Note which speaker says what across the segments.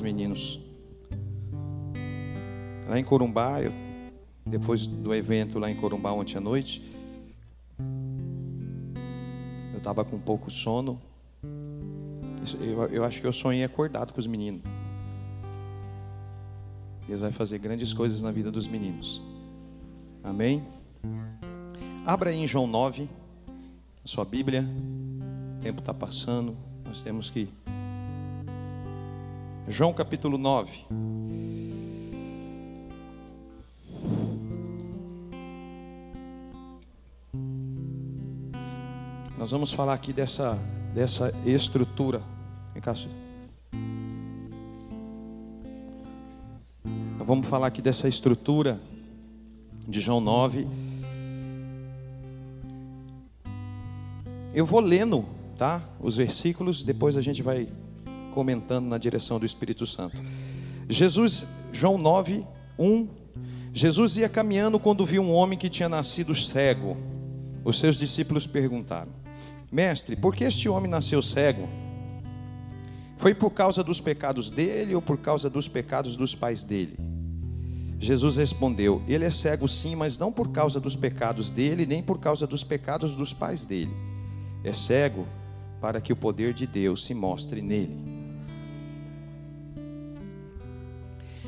Speaker 1: meninos. Lá em Corumbá, depois do evento lá em Corumbá ontem à noite, eu estava com um pouco sono. Eu acho que eu sonhei acordado com os meninos. Deus vai fazer grandes coisas na vida dos meninos. Amém? Abra aí em João 9, a sua Bíblia. O tempo está passando, nós temos que... João capítulo 9. Nós vamos falar aqui dessa estrutura. Vem cá, Cid. Vamos falar aqui dessa estrutura de João 9. Eu vou lendo, tá? Os versículos, depois a gente vai comentando na direção do Espírito Santo. João 9, 1. Jesus ia caminhando quando viu um homem que tinha nascido cego. Os seus discípulos perguntaram: Mestre, por que este homem nasceu cego? Foi por causa dos pecados dele ou por causa dos pecados dos pais dele? Jesus respondeu: ele é cego sim, mas não por causa dos pecados dele, nem por causa dos pecados dos pais dele. É cego para que o poder de Deus se mostre nele.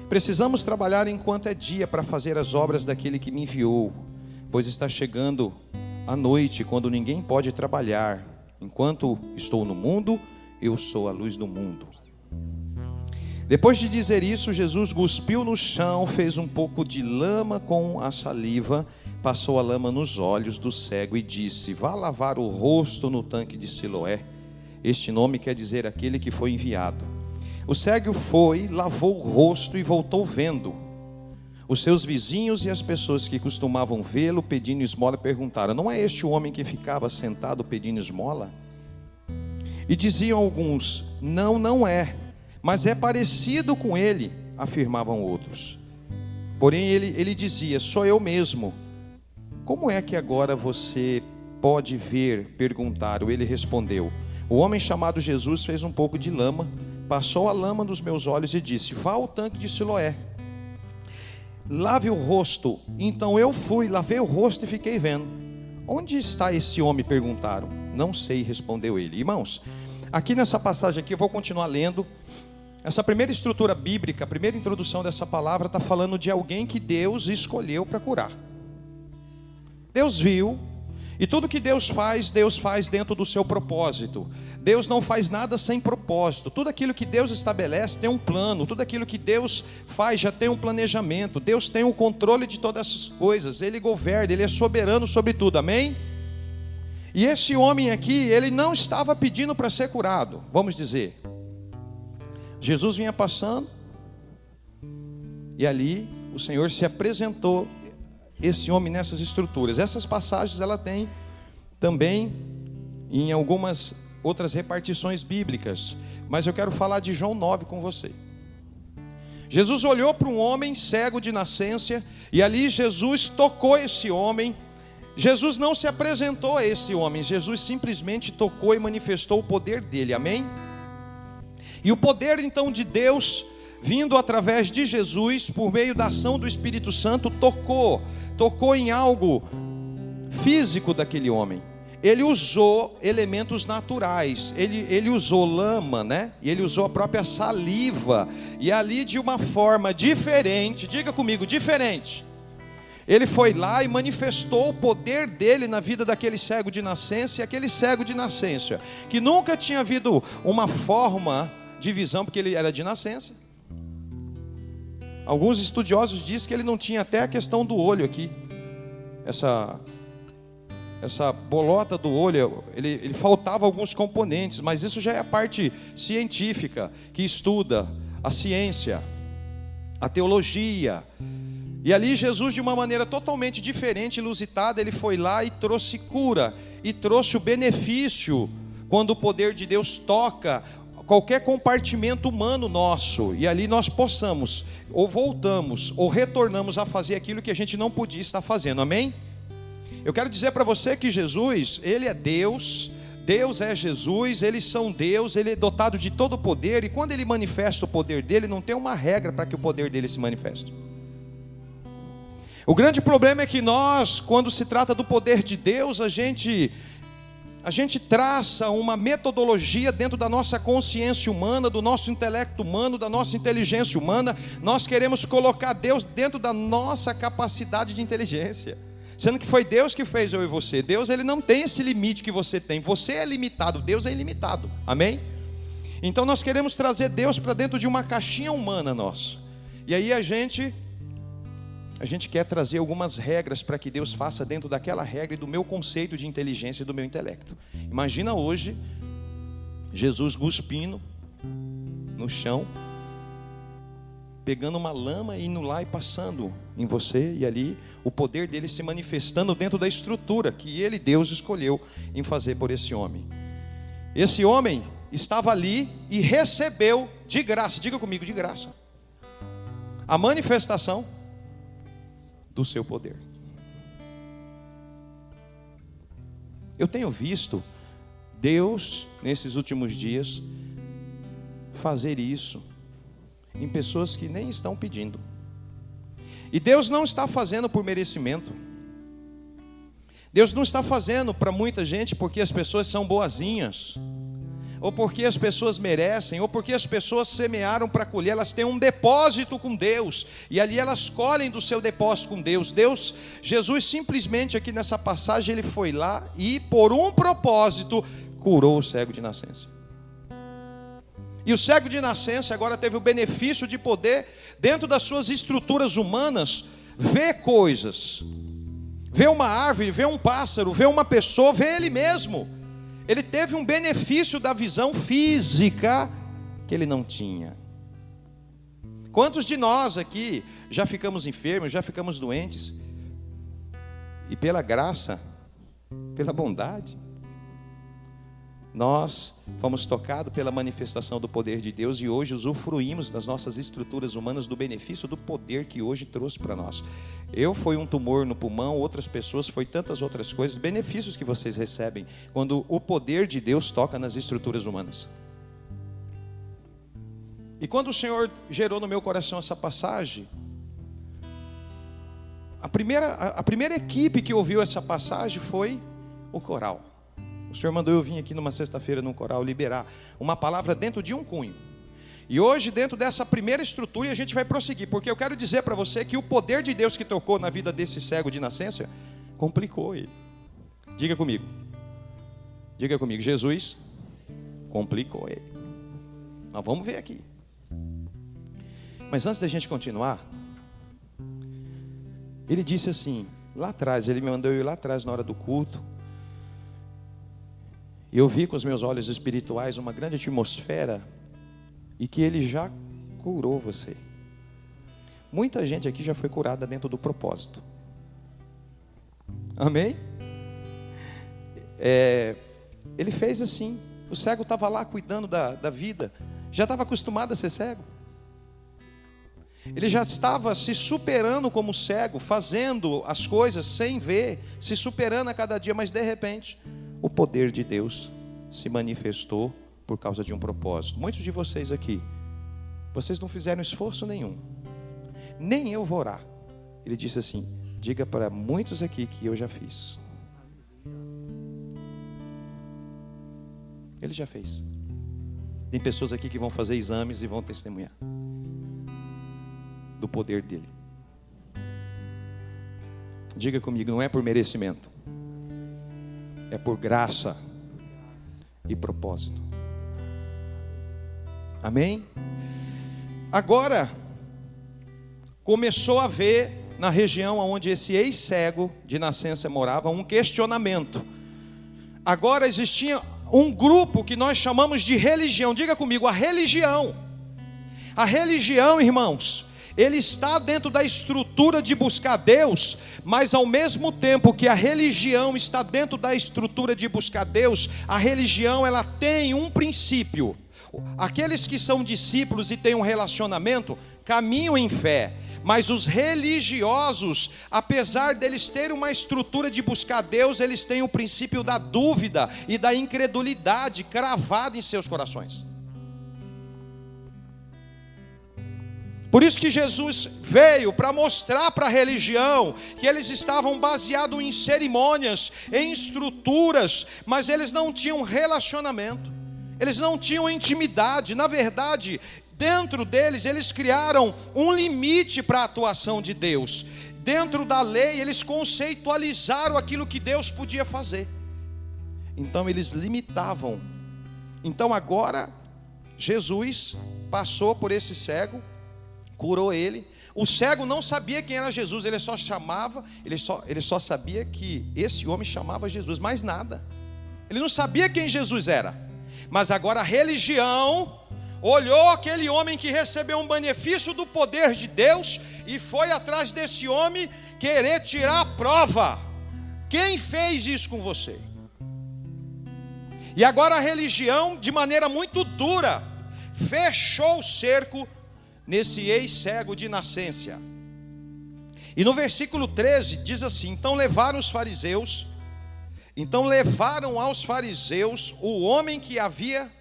Speaker 1: Precisamos trabalhar enquanto é dia para fazer as obras daquele que me enviou, pois está chegando a noite, quando ninguém pode trabalhar. Enquanto estou no mundo, eu sou a luz do mundo. Depois de dizer isso, Jesus cuspiu no chão, fez um pouco de lama com a saliva, passou a lama nos olhos do cego e disse: vá lavar o rosto no tanque de Siloé. Este nome quer dizer aquele que foi enviado. O cego foi, lavou o rosto e voltou vendo. Os seus vizinhos e as pessoas que costumavam vê-lo pedindo esmola perguntaram: não é este o homem que ficava sentado pedindo esmola? E diziam alguns: não, não é, mas é parecido com ele, afirmavam outros. Porém ele dizia: sou eu mesmo. Como é que agora você pode ver? Perguntaram. Ele respondeu: o homem chamado Jesus fez um pouco de lama, passou a lama dos meus olhos e disse: vá ao tanque de Siloé, lave o rosto. Então eu fui, lavei o rosto e fiquei vendo. Onde está esse homem? Perguntaram. Não sei, respondeu ele. Irmãos, aqui nessa passagem aqui, eu vou continuar lendo. Essa primeira estrutura bíblica, a primeira introdução dessa palavra está falando de alguém que Deus escolheu para curar. Deus viu, e tudo que Deus faz dentro do seu propósito. Deus não faz nada sem propósito. Tudo aquilo que Deus estabelece tem um plano. Tudo aquilo que Deus faz já tem um planejamento. Deus tem o controle de todas essas coisas. Ele governa, Ele é soberano sobre tudo, amém? E esse homem aqui, ele não estava pedindo para ser curado, vamos dizer. Jesus vinha passando, e ali o Senhor se apresentou, esse homem nessas estruturas. Essas passagens ela tem também em algumas outras repartições bíblicas, mas eu quero falar de João 9 com você. Jesus olhou para um homem cego de nascença, e ali Jesus tocou esse homem. Jesus não se apresentou a esse homem, Jesus simplesmente tocou e manifestou o poder dele, amém? E o poder então de Deus, vindo através de Jesus, por meio da ação do Espírito Santo, tocou em algo físico daquele homem. Ele usou elementos naturais, ele usou lama, né? E ele usou a própria saliva, e ali de uma forma diferente, diga comigo, diferente. Ele foi lá e manifestou o poder dele na vida daquele cego de nascença, e aquele cego de nascença, que nunca tinha havido uma forma de visão, porque ele era de nascença. Alguns estudiosos dizem que ele não tinha até a questão do olho aqui, essa bolota do olho, ele faltava alguns componentes, mas isso já é a parte científica, que estuda a ciência, a teologia. E ali Jesus, de uma maneira totalmente diferente, inusitada, ele foi lá e trouxe cura, e trouxe o benefício, quando o poder de Deus toca qualquer compartimento humano nosso, e ali nós possamos, ou voltamos, ou retornamos a fazer aquilo que a gente não podia estar fazendo, amém? Eu quero dizer para você que Jesus, Ele é Deus Deus é Jesus, eles são Deus, Ele é dotado de todo o poder, e quando Ele manifesta o poder dEle, não tem uma regra para que o poder dEle se manifeste. O grande problema é que nós, quando se trata do poder de Deus, a gente traça uma metodologia dentro da nossa consciência humana, do nosso intelecto humano, da nossa inteligência humana. Nós queremos colocar Deus dentro da nossa capacidade de inteligência, sendo que foi Deus que fez eu e você. Deus, Ele não tem esse limite que você tem. Você é limitado, Deus é ilimitado. Amém? Então nós queremos trazer Deus para dentro de uma caixinha humana nossa. E aí a gente quer trazer algumas regras para que Deus faça dentro daquela regra e do meu conceito de inteligência e do meu intelecto. Imagina hoje Jesus cuspindo no chão, pegando uma lama e indo lá e passando em você, e ali o poder dele se manifestando dentro da estrutura que ele, Deus, escolheu em fazer por esse homem. Esse homem estava ali e recebeu de graça, diga comigo, de graça, a manifestação do seu poder. Eu tenho visto Deus nesses últimos dias fazer isso em pessoas que nem estão pedindo. E Deus não está fazendo por merecimento. Deus não está fazendo para muita gente porque as pessoas são boazinhas, ou porque as pessoas merecem, ou porque as pessoas semearam para colher. Elas têm um depósito com Deus, e ali elas colhem do seu depósito com Deus. Jesus simplesmente aqui nessa passagem, Ele foi lá e por um propósito, curou o cego de nascença. E o cego de nascença agora teve o benefício de poder, dentro das suas estruturas humanas, ver coisas, ver uma árvore, ver um pássaro, ver uma pessoa, ver ele mesmo. Ele teve um benefício da visão física que ele não tinha. Quantos de nós aqui já ficamos enfermos, já ficamos doentes, e pela graça, pela bondade, nós fomos tocados pela manifestação do poder de Deus, e hoje usufruímos das nossas estruturas humanas do benefício do poder que hoje trouxe para nós. Eu fui um tumor no pulmão, outras pessoas foi tantas outras coisas, benefícios que vocês recebem quando o poder de Deus toca nas estruturas humanas. E quando o Senhor gerou no meu coração essa passagem, a primeira equipe que ouviu essa passagem foi o coral. O Senhor mandou eu vir aqui numa sexta-feira num coral liberar uma palavra dentro de um cunho. E hoje, dentro dessa primeira estrutura, a gente vai prosseguir, porque eu quero dizer para você que o poder de Deus que tocou na vida desse cego de nascença complicou ele. Diga comigo, Jesus complicou ele. Nós vamos ver aqui. Mas antes da gente continuar, ele disse assim, lá atrás, ele me mandou eu ir lá atrás na hora do culto. E eu vi com os meus olhos espirituais uma grande atmosfera, e que Ele já curou você. Muita gente aqui já foi curada dentro do propósito. Amém? Ele fez assim. O cego estava lá cuidando da vida, já estava acostumado a ser cego. Ele já estava se superando como cego, fazendo as coisas sem ver, se superando a cada dia, mas de repente o poder de Deus se manifestou por causa de um propósito. Muitos de vocês aqui, vocês não fizeram esforço nenhum, nem eu vou orar. Ele disse assim, diga para muitos aqui que eu já fiz. Ele já fez. Tem pessoas aqui que vão fazer exames e vão testemunhar do poder dele. Diga comigo, não é por merecimento, é por graça e propósito. Amém? Agora, começou a haver, na região onde esse ex-cego de nascença morava, um questionamento. Agora existia um grupo que nós chamamos de religião. Diga comigo, a religião. A religião, irmãos, ele está dentro da estrutura de buscar Deus, mas ao mesmo tempo que a religião está dentro da estrutura de buscar Deus, a religião ela tem um princípio. Aqueles que são discípulos e têm um relacionamento, caminham em fé. Mas os religiosos, apesar deles terem uma estrutura de buscar Deus, eles têm o princípio da dúvida e da incredulidade cravado em seus corações. Por isso que Jesus veio para mostrar para a religião que eles estavam baseados em cerimônias, em estruturas, mas eles não tinham relacionamento, eles não tinham intimidade. Na verdade, dentro deles, eles criaram um limite para a atuação de Deus. Dentro da lei, eles conceitualizaram aquilo que Deus podia fazer. Então eles limitavam. Então agora, Jesus passou por esse cego, curou ele. O cego não sabia quem era Jesus, ele só sabia que esse homem chamava Jesus, mais nada. Ele não sabia quem Jesus era. Mas agora a religião olhou aquele homem que recebeu um benefício do poder de Deus e foi atrás desse homem querer tirar a prova. Quem fez isso com você? E agora a religião, de maneira muito dura, fechou o cerco nesse ex-cego de nascença. E no versículo 13 diz assim: então levaram aos fariseus o homem que havia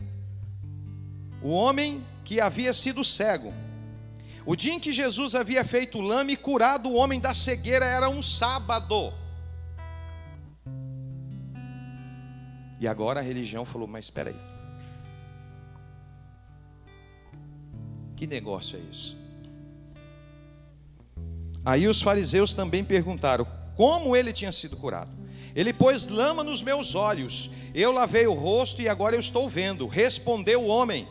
Speaker 1: sido cego. O dia em que Jesus havia feito lame e curado o homem da cegueira era um sábado. E agora a religião falou: mas espera aí, que negócio é isso? Aí os fariseus também perguntaram como ele tinha sido curado. Ele pôs lama nos meus olhos, eu lavei o rosto e agora eu estou vendo. Respondeu o homem.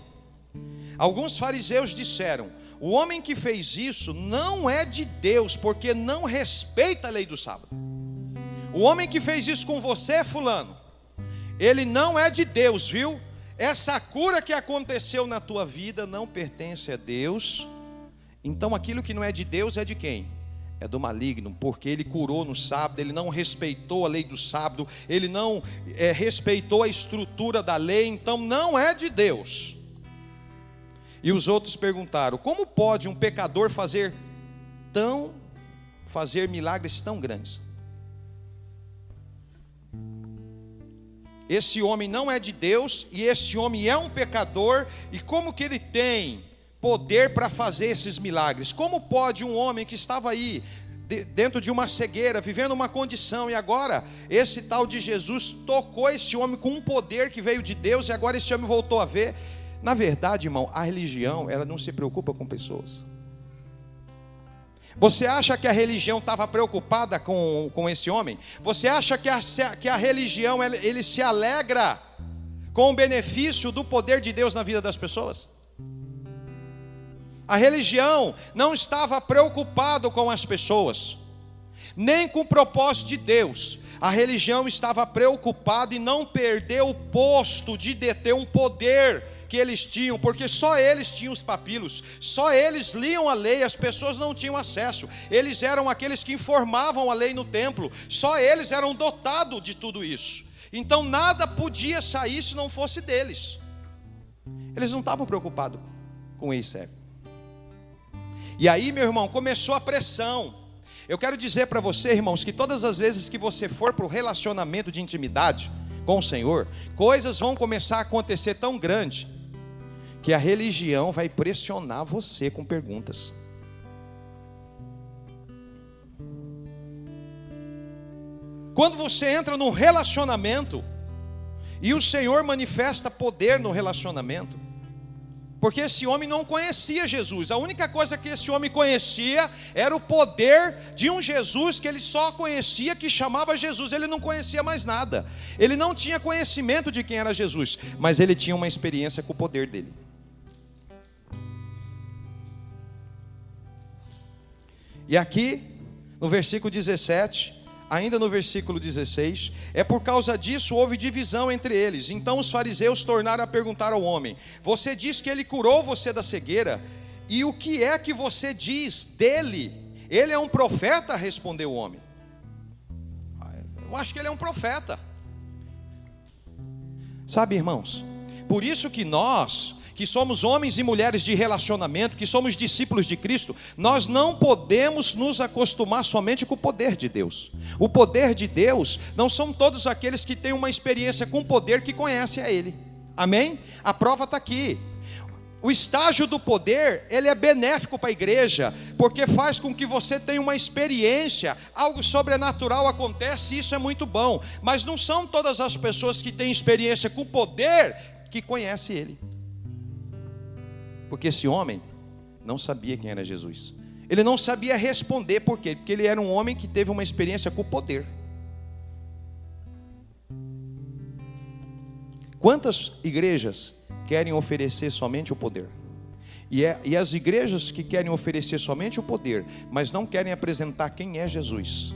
Speaker 1: Alguns fariseus disseram: o homem que fez isso não é de Deus, porque não respeita a lei do sábado. O homem que fez isso com você, fulano, ele não é de Deus, viu? Essa cura que aconteceu na tua vida não pertence a Deus. Então aquilo que não é de Deus é de quem? É do maligno, porque ele curou no sábado, ele não respeitou a lei do sábado, ele não respeitou a estrutura da lei, então não é de Deus. E os outros perguntaram: como pode um pecador fazer milagres tão grandes? Esse homem não é de Deus e esse homem é um pecador, e como que ele tem poder para fazer esses milagres? Como pode um homem que estava aí dentro de uma cegueira, vivendo uma condição, e agora esse tal de Jesus tocou esse homem com um poder que veio de Deus, e agora esse homem voltou a ver? Na verdade, irmão, a religião, ela não se preocupa com pessoas. Você acha que a religião estava preocupada com esse homem? Você acha que a religião ele se alegra com o benefício do poder de Deus na vida das pessoas? A religião não estava preocupada com as pessoas, nem com o propósito de Deus. A religião estava preocupada em não perder o posto de deter um poder que eles tinham, porque só eles tinham os papilos, só eles liam a lei, as pessoas não tinham acesso. Eles eram aqueles que informavam a lei no templo, só eles eram dotados de tudo isso. Então nada podia sair se não fosse deles. Eles não estavam preocupados com o ex-cego. E aí, meu irmão, começou a pressão. Eu quero dizer para você, irmãos, que todas as vezes que você for para o relacionamento de intimidade com o Senhor, coisas vão começar a acontecer tão grande que a religião vai pressionar você com perguntas. Quando você entra num relacionamento e o Senhor manifesta poder no relacionamento, porque esse homem não conhecia Jesus, a única coisa que esse homem conhecia era o poder de um Jesus que ele só conhecia, que chamava Jesus. Ele não conhecia mais nada, ele não tinha conhecimento de quem era Jesus, mas ele tinha uma experiência com o poder dele. E aqui no versículo 17, ainda no versículo 16, é por causa disso houve divisão entre eles. Então os fariseus tornaram a perguntar ao homem: você diz que ele curou você da cegueira, e o que é que você diz dele? Ele é um profeta? Respondeu o homem. Eu acho que ele é um profeta. Sabe, irmãos, por isso que nós que somos homens e mulheres de relacionamento, que somos discípulos de Cristo, nós não podemos nos acostumar somente com o poder de Deus. O poder de Deus não são todos aqueles que têm uma experiência com o poder que conhecem a Ele. Amém? A prova está aqui. O estágio do poder, ele é benéfico para a igreja, porque faz com que você tenha uma experiência, algo sobrenatural acontece, e isso é muito bom. Mas não são todas as pessoas que têm experiência com o poder que conhecem Ele. Porque esse homem não sabia quem era Jesus. Ele não sabia responder, por quê? Porque ele era um homem que teve uma experiência com o poder. Quantas igrejas querem oferecer somente o poder? E as igrejas que querem oferecer somente o poder, mas não querem apresentar quem é Jesus,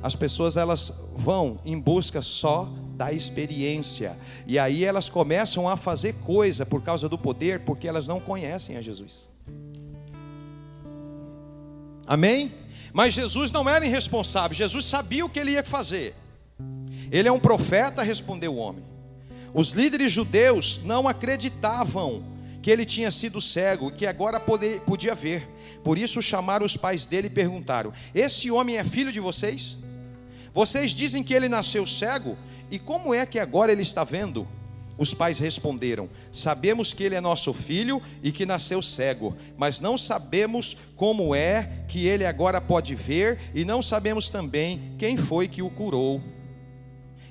Speaker 1: as pessoas elas vão em busca só da experiência, e aí elas começam a fazer coisa por causa do poder, porque elas não conhecem a Jesus. Amém? Mas Jesus não era irresponsável, Jesus sabia o que ele ia fazer. Ele é um profeta, respondeu o homem. Os líderes judeus não acreditavam que ele tinha sido cego e que agora podia ver. Por isso chamaram os pais dele e perguntaram: esse homem é filho de vocês? Vocês dizem que ele nasceu cego, e como é que agora ele está vendo? Os pais responderam: sabemos que ele é nosso filho e que nasceu cego, mas não sabemos como é que ele agora pode ver, e não sabemos também quem foi que o curou.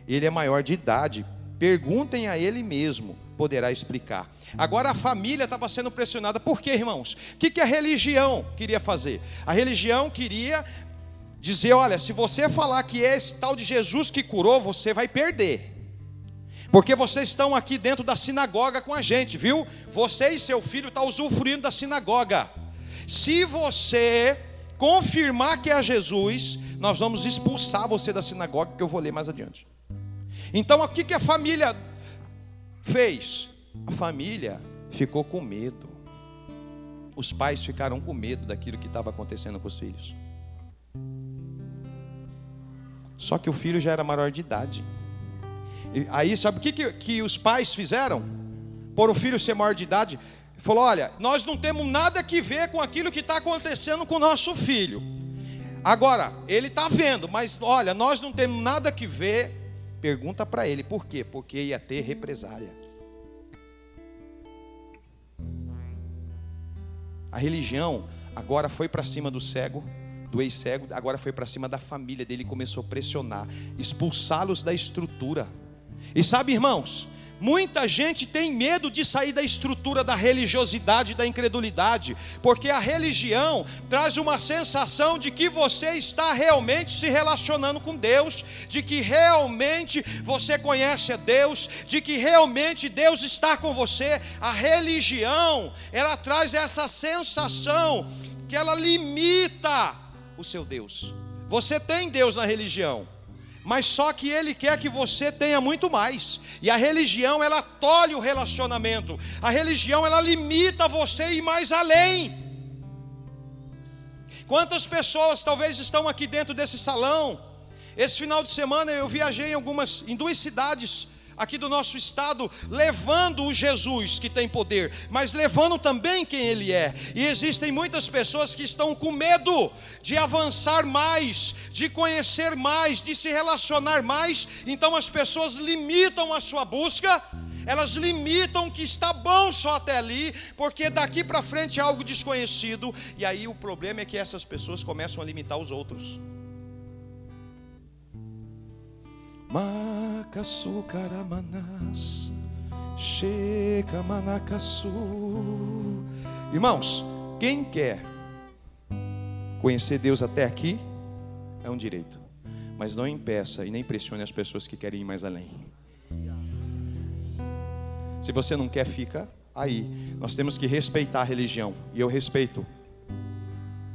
Speaker 1: Ele é maior de idade. Perguntem a ele mesmo, poderá explicar. Agora a família estava sendo pressionada. Por quê, irmãos? O que a religião queria fazer? A religião queria dizer: olha, se você falar que é esse tal de Jesus que curou, você vai perder. Porque vocês estão aqui dentro da sinagoga com a gente, viu? Você e seu filho estão usufruindo da sinagoga. Se você confirmar que é Jesus, nós vamos expulsar você da sinagoga, que eu vou ler mais adiante. Então o que a família fez? A família ficou com medo. Os pais ficaram com medo daquilo que estava acontecendo com os filhos. Só que o filho já era maior de idade. E aí sabe o que os pais fizeram? Por o filho ser maior de idade, falou: olha, nós não temos nada que ver com aquilo que está acontecendo com o nosso filho. Agora, ele está vendo, mas olha, nós não temos nada que ver. Pergunta para ele, por quê? Porque ia ter represália. A religião agora foi para cima do cego, do ex-cego, agora foi para cima da família dele e começou a pressionar, expulsá-los da estrutura. E sabe, irmãos, muita gente tem medo de sair da estrutura da religiosidade, da incredulidade, porque a religião traz uma sensação de que você está realmente se relacionando com Deus, de que realmente você conhece a Deus, de que realmente Deus está com você. A religião, ela traz essa sensação que ela limita o seu Deus. Você tem Deus na religião, mas só que Ele quer que você tenha muito mais. E a religião, ela tolhe o relacionamento. A religião, ela limita você a ir mais além. Quantas pessoas talvez estão aqui dentro desse salão? Esse final de semana eu viajei em 2 cidades aqui do nosso estado, levando o Jesus que tem poder, mas levando também quem Ele é. E existem muitas pessoas que estão com medo de avançar mais, de conhecer mais, de se relacionar mais. Então as pessoas limitam a sua busca, elas limitam que está bom só até ali, porque daqui para frente é algo desconhecido. E aí o problema é que essas pessoas começam a limitar os outros. Makasu karamanas, sheka manakasu. Irmãos, quem quer conhecer Deus até aqui é um direito, mas não impeça e nem pressione as pessoas que querem ir mais além. Se você não quer, fica aí. Nós temos que respeitar a religião, e eu respeito,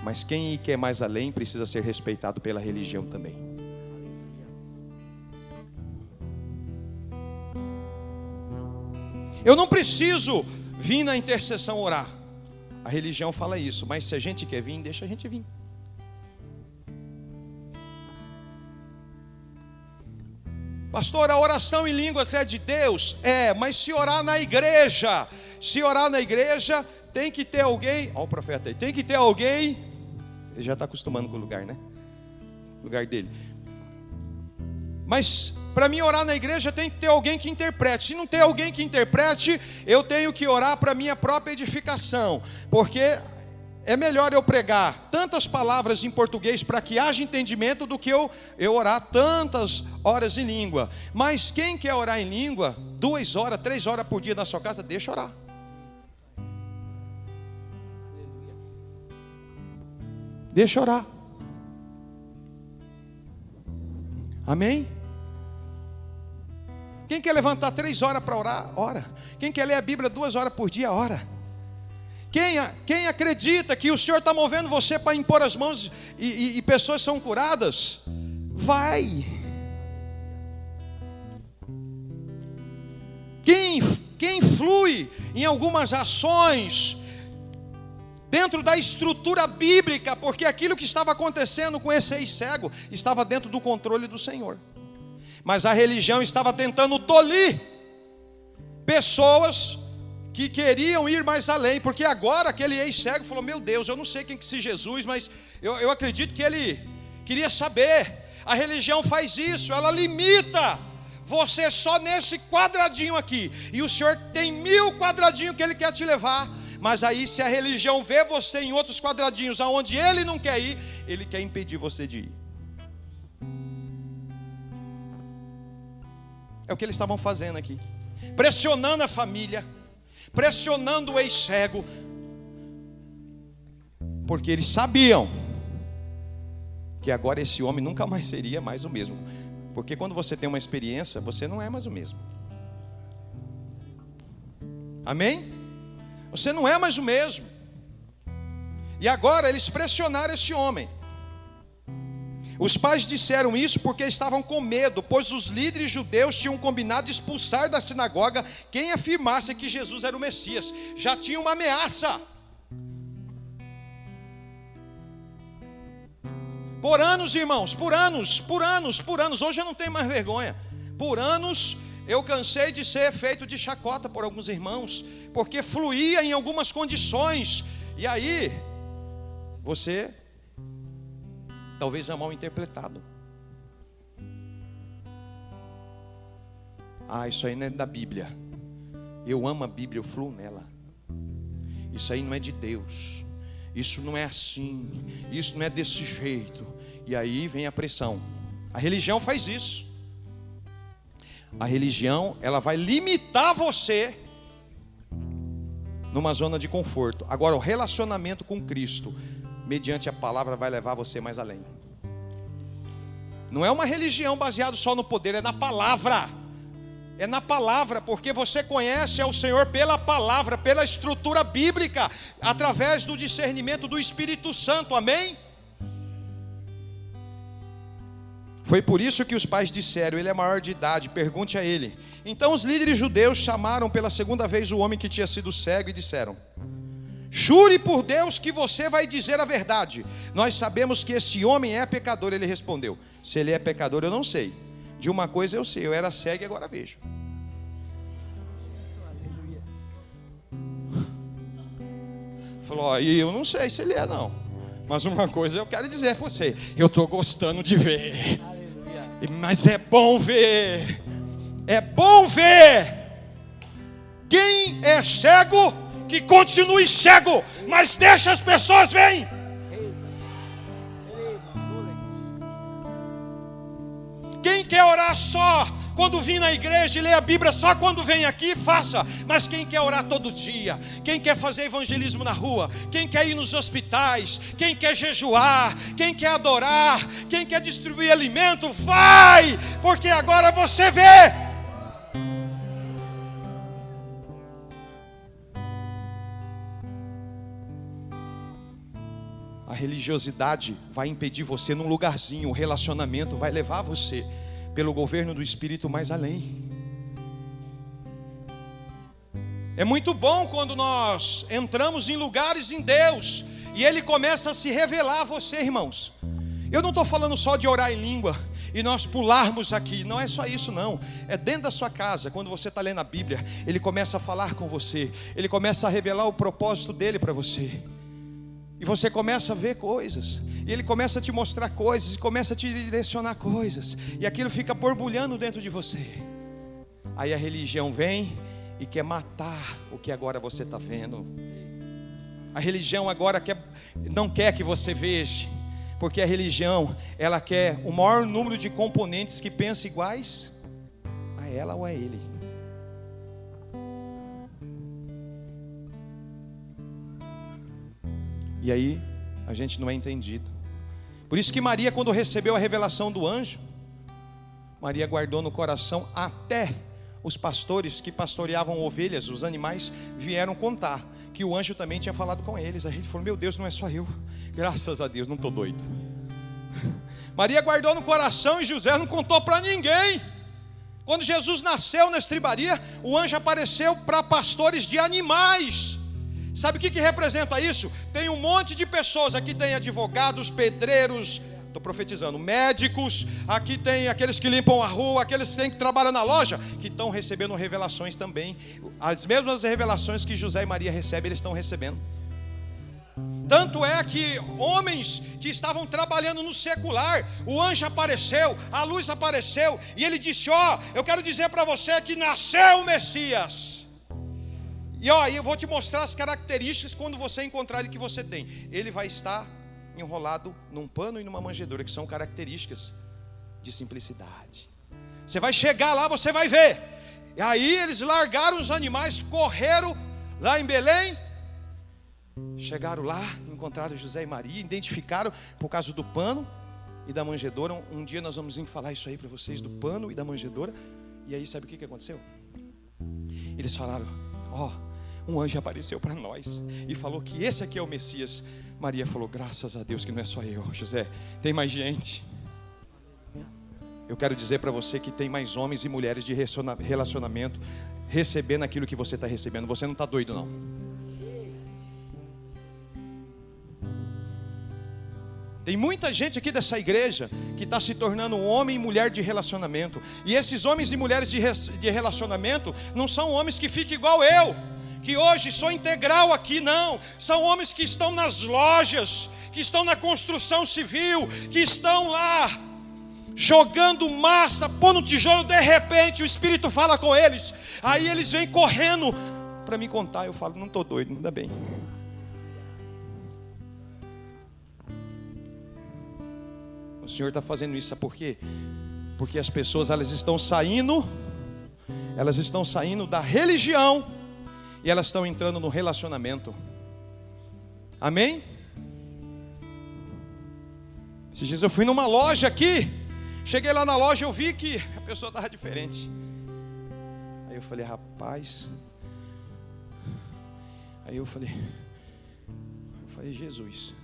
Speaker 1: mas quem quer mais além precisa ser respeitado pela religião também. Eu não preciso vir na intercessão orar. A religião fala isso, mas se a gente quer vir, deixa a gente vir. Pastor, a oração em línguas é de Deus? É, mas se orar na igreja, tem que ter alguém, olha o profeta aí, tem que ter alguém, ele já está acostumando com o lugar, né? O lugar dele. Mas para mim orar na igreja tem que ter alguém que interprete. Se não tem alguém que interprete, eu tenho que orar para minha própria edificação, porque é melhor eu pregar tantas palavras em português para que haja entendimento do que eu orar tantas horas em língua. Mas quem quer orar em língua 2 horas, 3 horas por dia na sua casa, deixa orar. Deixa orar. Amém? Quem quer levantar 3 horas para orar? Ora. Quem quer ler a Bíblia 2 horas por dia? Ora. Quem acredita que o Senhor está movendo você para impor as mãos e pessoas são curadas? Vai. Quem flui em algumas ações dentro da estrutura bíblica, porque aquilo que estava acontecendo com esse ex-cego estava dentro do controle do Senhor. Mas a religião estava tentando tolir pessoas que queriam ir mais além, porque agora aquele ex-cego falou: meu Deus, eu não sei quem que é esse Jesus, mas eu acredito que ele queria saber. A religião faz isso, ela limita você só nesse quadradinho aqui, e o Senhor tem 1000 quadradinhos que Ele quer te levar. Mas aí, se a religião vê você em outros quadradinhos aonde Ele não quer ir, Ele quer impedir você de ir. É o que eles estavam fazendo aqui, pressionando a família, pressionando o ex-cego, porque eles sabiam que agora esse homem nunca mais seria mais o mesmo. Porque quando você tem uma experiência, você não é mais o mesmo. Amém? Você não é mais o mesmo. E agora eles pressionaram esse homem. Os pais disseram isso porque estavam com medo, pois os líderes judeus tinham combinado expulsar da sinagoga quem afirmasse que Jesus era o Messias. Já tinha uma ameaça. Por anos, irmãos, por anos. Hoje eu não tenho mais vergonha. Por anos eu cansei de ser feito de chacota por alguns irmãos, porque fluía em algumas condições. E aí, você talvez é mal interpretado. Isso aí não é da Bíblia. Eu amo a Bíblia, eu fluo nela. Isso aí não é de Deus. Isso não é assim. Isso não é desse jeito. E aí vem a pressão. A religião faz isso. A religião, ela vai limitar você numa zona de conforto. Agora, o relacionamento com Cristo, mediante a palavra, vai levar você mais além. Não é uma religião baseada só no poder, é na palavra. É na palavra, porque você conhece ao Senhor pela palavra, pela estrutura bíblica, através do discernimento do Espírito Santo, amém? Foi por isso que os pais disseram: ele é maior de idade, pergunte a ele. Então os líderes judeus chamaram pela segunda vez o homem que tinha sido cego e disseram: jure por Deus que você vai dizer a verdade. Nós sabemos que esse homem é pecador. Ele respondeu: se ele é pecador eu não sei. De uma coisa eu sei, eu era cego e agora vejo. Falou: e eu não sei se ele é não, mas uma coisa eu quero dizer para você, eu estou gostando de ver. Mas é bom ver. É bom ver. Quem é cego, que continue cego, mas deixa as pessoas verem. Quem quer orar só quando vir na igreja e ler a Bíblia só quando vem aqui, faça. Mas quem quer orar todo dia, quem quer fazer evangelismo na rua, quem quer ir nos hospitais, quem quer jejuar, quem quer adorar, quem quer distribuir alimento, vai, porque agora você vê. A religiosidade vai impedir você num lugarzinho, o relacionamento vai levar você, pelo governo do Espírito, mais além. É muito bom quando nós entramos em lugares em Deus e Ele começa a se revelar a você, irmãos. Eu não estou falando só de orar em língua, e nós pularmos aqui. Não é só isso não, é dentro da sua casa. Quando você está lendo a Bíblia, Ele começa a falar com você, Ele começa a revelar o propósito dEle para você, e você começa a ver coisas, e Ele começa a te mostrar coisas, e começa a te direcionar coisas, e aquilo fica borbulhando dentro de você. Aí a religião vem e quer matar o que agora você está vendo. A religião agora não quer que você veja, porque a religião, ela quer o maior número de componentes que pensam iguais a ela ou a ele. E aí a gente não é entendido. Por isso que Maria, quando recebeu a revelação do anjo, Maria guardou no coração. Até os pastores que pastoreavam ovelhas, os animais, vieram contar que o anjo também tinha falado com eles. A gente falou: meu Deus, não é só eu. Graças a Deus, não estou doido. Maria guardou no coração e José não contou para ninguém. Quando Jesus nasceu na estribaria, o anjo apareceu para pastores de animais. Sabe o que representa isso? Tem um monte de pessoas. Aqui tem advogados, pedreiros, estou profetizando, médicos. Aqui tem aqueles que limpam a rua, aqueles que trabalham na loja, que estão recebendo revelações também. As mesmas revelações que José e Maria recebem, eles estão recebendo. Tanto é que homens que estavam trabalhando no secular, o anjo apareceu, a luz apareceu, e ele disse: ó, eu quero dizer para você que nasceu o Messias. E ó, eu vou te mostrar as características quando você encontrar ele que você tem. Ele vai estar enrolado num pano e numa manjedoura, que são características de simplicidade. Você vai chegar lá, você vai ver. E aí eles largaram os animais, correram lá em Belém, chegaram lá, encontraram José e Maria, identificaram por causa do pano e da manjedoura. Um dia nós vamos falar isso aí para vocês, do pano e da manjedoura. E aí sabe o que aconteceu? Eles falaram: ó, um anjo apareceu para nós e falou que esse aqui é o Messias. Maria falou: graças a Deus que não é só eu. José, tem mais gente. Eu quero dizer para você que tem mais homens e mulheres de relacionamento recebendo aquilo que você está recebendo. Você não está doido não. Tem muita gente aqui dessa igreja que está se tornando um homem e mulher de relacionamento. E esses homens e mulheres de relacionamento não são homens que ficam igual eu, que hoje sou integral aqui, não. São homens que estão nas lojas, que estão na construção civil, que estão lá jogando massa, pondo tijolo. De repente o Espírito fala com eles, aí eles vêm correndo para me contar. Eu falo: não estou doido, ainda bem. O Senhor está fazendo isso, sabe por quê? Porque as pessoas, elas estão saindo da religião e elas estão entrando no relacionamento. Amém? Esses dias eu fui numa loja aqui, cheguei lá na loja, eu vi que a pessoa estava diferente. Aí eu falei: rapaz. Aí eu falei: Jesus.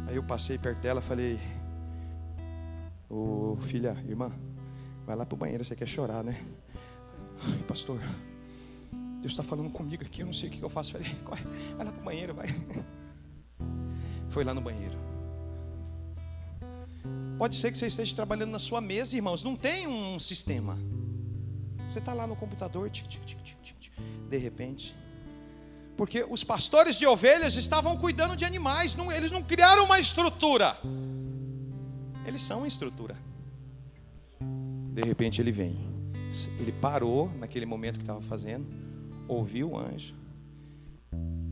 Speaker 1: Aí eu passei perto dela, falei: ô filha, irmã, vai lá pro banheiro, você quer chorar, né? Ai, pastor, Deus está falando comigo aqui, eu não sei o que eu faço. Falei: corre, vai lá pro banheiro, vai. Foi lá no banheiro. Pode ser que você esteja trabalhando na sua mesa, irmãos, não tem um sistema. Você está lá no computador, de repente, porque os pastores de ovelhas estavam cuidando de animais, eles não criaram uma estrutura, eles são uma estrutura. De repente ele vem, ele parou naquele momento que estava fazendo, ouviu o anjo,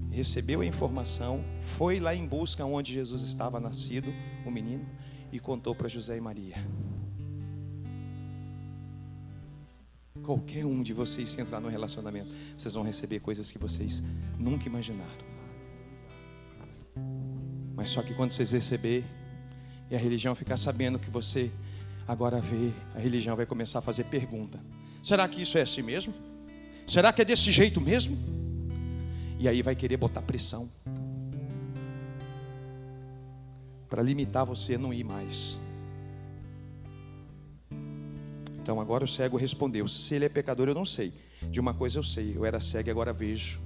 Speaker 1: recebeu a informação, foi lá em busca onde Jesus estava nascido, o menino, e contou para José e Maria. Qualquer um de vocês, se entrar no relacionamento, vocês vão receber coisas que vocês nunca imaginaram. Mas só que quando vocês receber e a religião ficar sabendo que você agora vê, a religião vai começar a fazer pergunta: será que isso é assim mesmo? Será que é desse jeito mesmo? E aí vai querer botar pressão para limitar você a não ir mais. Então agora o cego respondeu: se ele é pecador eu não sei, de uma coisa eu sei, eu era cego e agora vejo.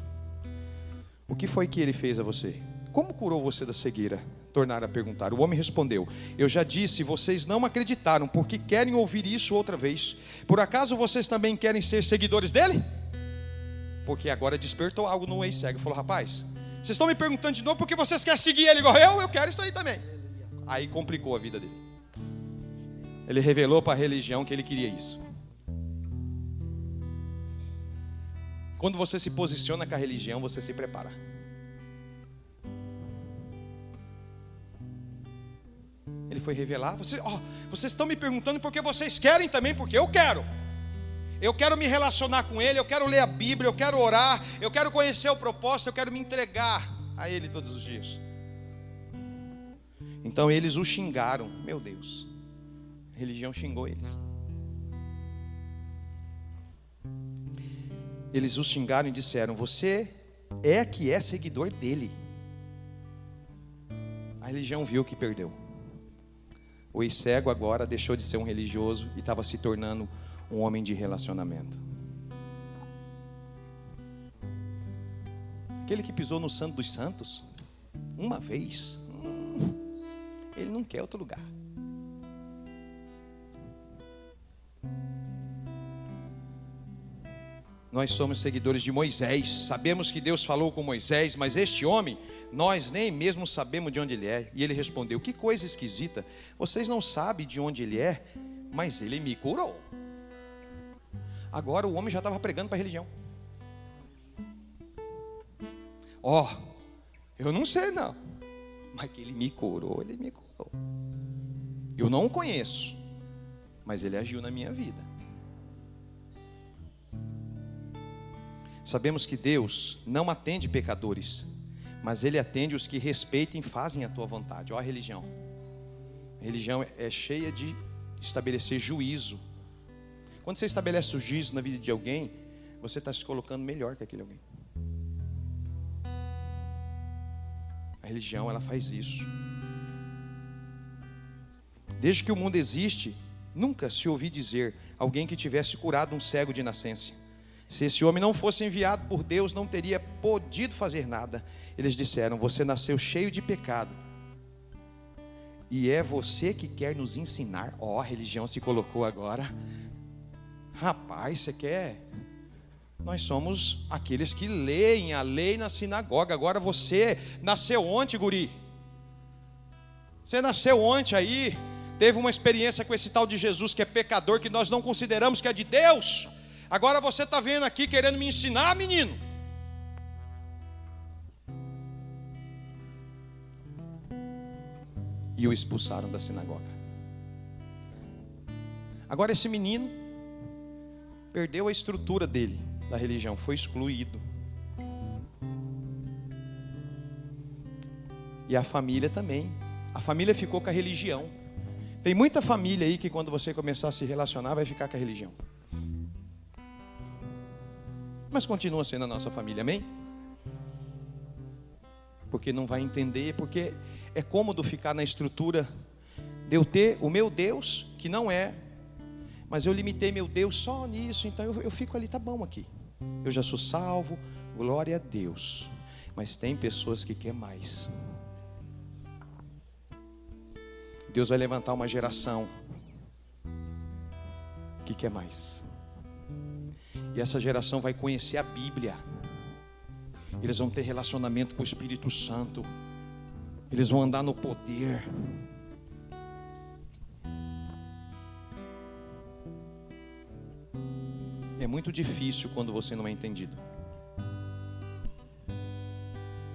Speaker 1: O que foi que ele fez a você? como curou você da cegueira? Tornaram a perguntar. O homem respondeu: eu já disse, vocês não acreditaram, porque querem ouvir isso outra vez. Por acaso vocês também querem ser seguidores dele? Porque agora despertou algo no ex-cego. Falou: rapaz, vocês estão me perguntando de novo porque vocês querem seguir ele igual eu quero isso aí também. Aí complicou a vida dele. Ele revelou para a religião que ele queria isso. Quando você se posiciona com a religião, você se prepara. Ele foi revelar: vocês estão me perguntando porque vocês querem também, porque eu quero. Eu quero me relacionar com Ele, eu quero ler a Bíblia, eu quero orar, eu quero conhecer o propósito, eu quero me entregar a Ele todos os dias. Então eles o xingaram. Meu Deus, a religião xingou eles. Eles o xingaram e disseram: você que é seguidor dele. A religião viu que perdeu. O ex-cego agora deixou de ser um religioso e estava se tornando um homem de relacionamento. Aquele que pisou no Santo dos Santos uma vez, ele não quer outro lugar. Nós somos seguidores de Moisés. Sabemos que Deus falou com Moisés, mas este homem, nós nem mesmo sabemos de onde ele é. E ele respondeu: que coisa esquisita, vocês não sabem de onde ele é, mas ele me curou. Agora o homem já estava pregando para a religião. Eu não sei não, mas que ele me curou, ele me curou. Eu não o conheço, mas ele agiu na minha vida. Sabemos que Deus não atende pecadores, mas Ele atende os que respeitam e fazem a tua vontade. A religião. A religião é cheia de estabelecer juízo. Quando você estabelece o juízo na vida de alguém, você está se colocando melhor que aquele alguém. A religião, ela faz isso. Desde que o mundo existe, nunca se ouviu dizer alguém que tivesse curado um cego de nascença. Se esse homem não fosse enviado por Deus, não teria podido fazer nada. Eles disseram: você nasceu cheio de pecado, e é você que quer nos ensinar. A religião se colocou agora. Rapaz, você quer? Nós somos aqueles que leem a lei na sinagoga. Agora você nasceu ontem, guri. Você nasceu ontem aí, teve uma experiência com esse tal de Jesus que é pecador, que nós não consideramos que é de Deus. Agora você está vendo aqui querendo me ensinar, menino. E o expulsaram da sinagoga. Agora esse menino perdeu a estrutura dele, da religião, foi excluído. E a família também. A família ficou com a religião. Tem muita família aí que quando você começar a se relacionar vai ficar com a religião. Mas continua sendo a nossa família, amém? Porque não vai entender, porque é cômodo ficar na estrutura de eu ter o meu Deus, que não é, mas eu limitei meu Deus só nisso, então eu fico ali, tá bom aqui. Eu já sou salvo, glória a Deus. Mas tem pessoas que querem mais. Deus vai levantar uma geração que quer mais. E essa geração vai conhecer a Bíblia. Eles vão ter relacionamento com o Espírito Santo. Eles vão andar no poder. É muito difícil quando você não é entendido.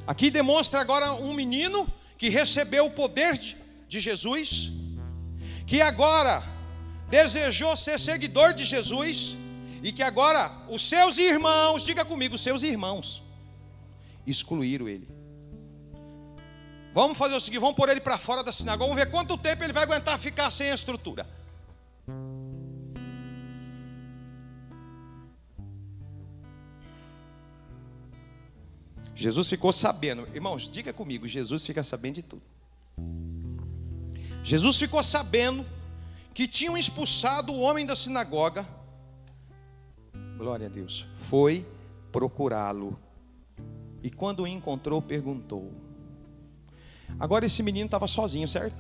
Speaker 1: Aqui demonstra agora um menino que recebeu o poder de Jesus, que agora desejou ser seguidor de Jesus, e que agora os seus irmãos, diga comigo, os seus irmãos excluíram ele. Vamos fazer o seguinte, vamos pôr ele para fora da sinagoga, vamos ver quanto tempo ele vai aguentar ficar sem a estrutura. Jesus ficou sabendo, irmãos, diga comigo, Jesus fica sabendo de tudo. Jesus ficou sabendo que tinham expulsado o homem da sinagoga. Glória a Deus. Foi procurá-lo. E quando o encontrou, perguntou: Agora esse menino estava sozinho, certo?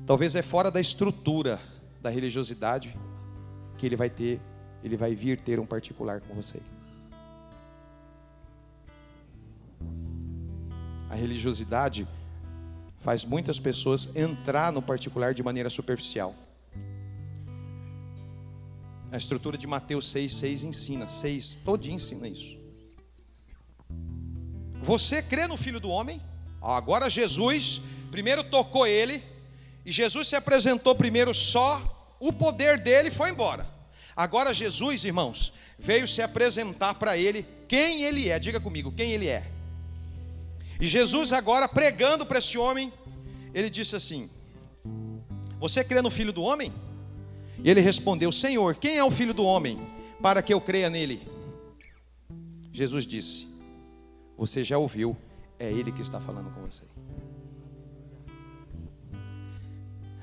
Speaker 1: Talvez é fora da estrutura da religiosidade que ele vai vir ter um particular com você. A religiosidade faz muitas pessoas entrar no particular de maneira superficial. A estrutura de Mateus 6,6 ensina, todinho ensina isso. Você crê no Filho do Homem? Agora Jesus, primeiro tocou ele, e Jesus se apresentou primeiro só, o poder dele foi embora. Agora Jesus, irmãos, veio se apresentar para ele quem ele é. Diga comigo, quem ele é. E Jesus agora pregando para esse homem, ele disse assim: você crê no Filho do Homem? E ele respondeu: Senhor, quem é o Filho do Homem para que eu creia nele? Jesus disse: você já ouviu, é ele que está falando com você.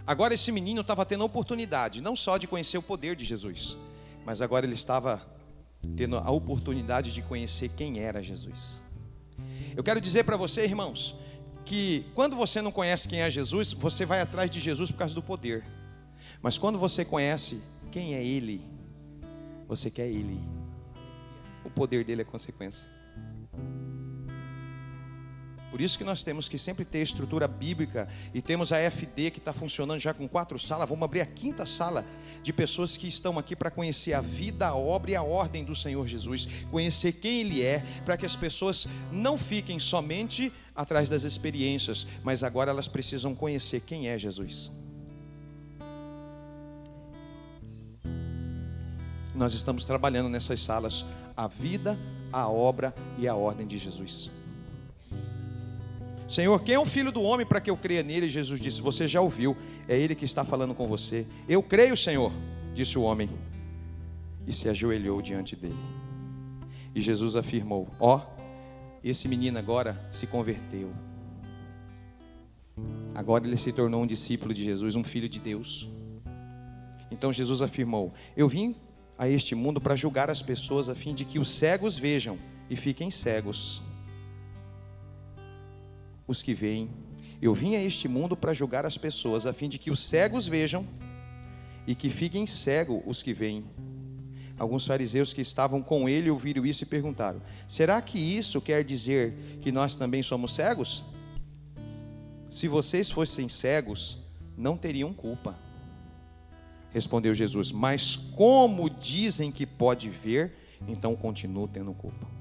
Speaker 1: Agora esse menino estava tendo a oportunidade, não só de conhecer o poder de Jesus, mas agora ele estava tendo a oportunidade de conhecer quem era Jesus. Eu quero dizer para você, irmãos, que quando você não conhece quem é Jesus, você vai atrás de Jesus por causa do poder. Mas quando você conhece quem é Ele, você quer Ele. O poder dele é consequência. Por isso que nós temos que sempre ter estrutura bíblica. E temos a FD que está funcionando já com 4 salas. Vamos abrir a 5ª sala de pessoas que estão aqui para conhecer a vida, a obra e a ordem do Senhor Jesus. Conhecer quem Ele é, para que as pessoas não fiquem somente atrás das experiências, mas agora elas precisam conhecer quem é Jesus. Nós estamos trabalhando nessas salas a vida, a obra e a ordem de Jesus. Senhor, quem é o Filho do Homem para que eu creia nele? Jesus disse: você já ouviu, é ele que está falando com você. Eu creio, Senhor, disse o homem, e se ajoelhou diante dele. E Jesus afirmou: esse menino agora se converteu. Agora ele se tornou um discípulo de Jesus, um filho de Deus. Então Jesus afirmou: eu vim a este mundo para julgar as pessoas, a fim de que os cegos vejam e fiquem cegos. Os que veem. Eu vim a este mundo para julgar as pessoas, a fim de que os cegos vejam e que fiquem cegos os que veem. Alguns fariseus que estavam com ele ouviram isso e perguntaram: será que isso quer dizer que nós também somos cegos? Se vocês fossem cegos, não teriam culpa. Respondeu Jesus: mas como dizem que pode ver, então continuam tendo culpa.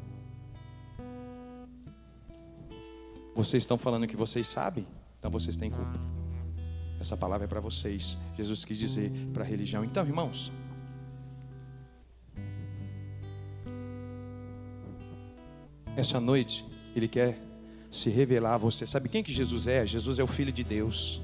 Speaker 1: Vocês estão falando que vocês sabem, então vocês têm culpa. Essa palavra é para vocês. Jesus quis dizer para a religião. Então, irmãos, essa noite Ele quer se revelar a você. Sabe quem que Jesus é? Jesus é o Filho de Deus.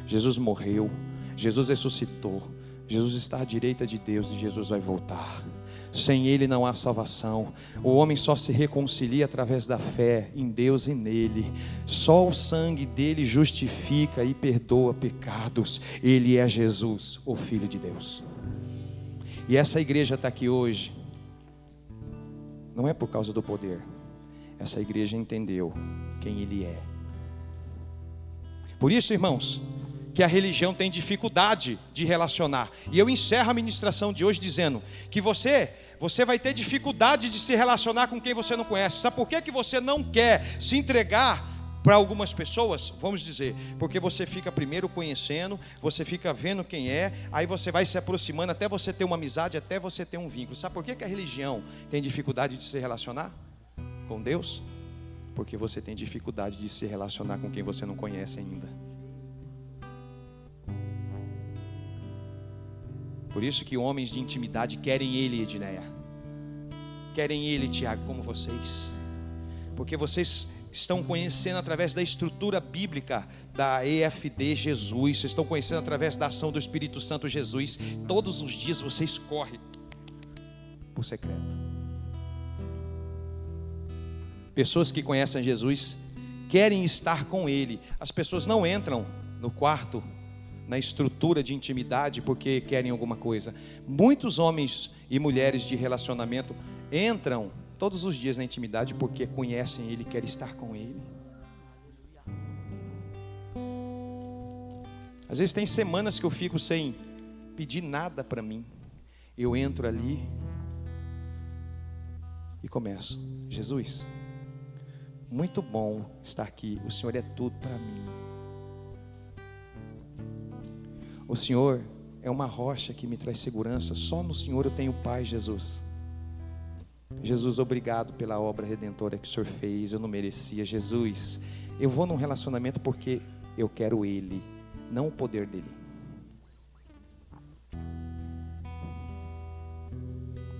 Speaker 1: Jesus morreu, Jesus ressuscitou, Jesus está à direita de Deus e Jesus vai voltar. Sem Ele não há salvação. O homem só se reconcilia através da fé em Deus e nele. Só o sangue dele justifica e perdoa pecados. Ele é Jesus, o Filho de Deus. E essa igreja está aqui hoje, não é por causa do poder. Essa igreja entendeu quem Ele é. Por isso, irmãos, que a religião tem dificuldade de relacionar. E eu encerro a ministração de hoje dizendo que você vai ter dificuldade de se relacionar com quem você não conhece. Sabe por que você não quer se entregar para algumas pessoas? Vamos dizer, porque você fica primeiro conhecendo, você fica vendo quem é, aí você vai se aproximando até você ter uma amizade, até você ter um vínculo. Sabe por que a religião tem dificuldade de se relacionar com Deus? Porque você tem dificuldade de se relacionar com quem você não conhece ainda. Por isso que homens de intimidade querem Ele, Edneia. Querem Ele, Tiago, como vocês. Porque vocês estão conhecendo através da estrutura bíblica da EFD Jesus. Vocês estão conhecendo através da ação do Espírito Santo Jesus. Todos os dias vocês correm por secreto. Pessoas que conhecem Jesus querem estar com Ele. As pessoas não entram no quarto, na estrutura de intimidade, porque querem alguma coisa. Muitos homens e mulheres de relacionamento entram todos os dias na intimidade porque conhecem Ele e querem estar com Ele. Às vezes tem semanas que eu fico sem pedir nada para mim. Eu entro ali e começo: Jesus, muito bom estar aqui. O Senhor é tudo para mim. O Senhor é uma rocha que me traz segurança. Só no Senhor eu tenho paz, Jesus. Jesus, obrigado pela obra redentora que o Senhor fez. Eu não merecia. Jesus, eu vou num relacionamento porque eu quero Ele, não o poder dEle.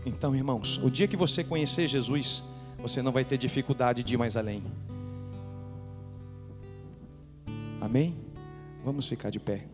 Speaker 1: Então, irmãos, o dia que você conhecer Jesus, você não vai ter dificuldade de ir mais além. Amém? Vamos ficar de pé.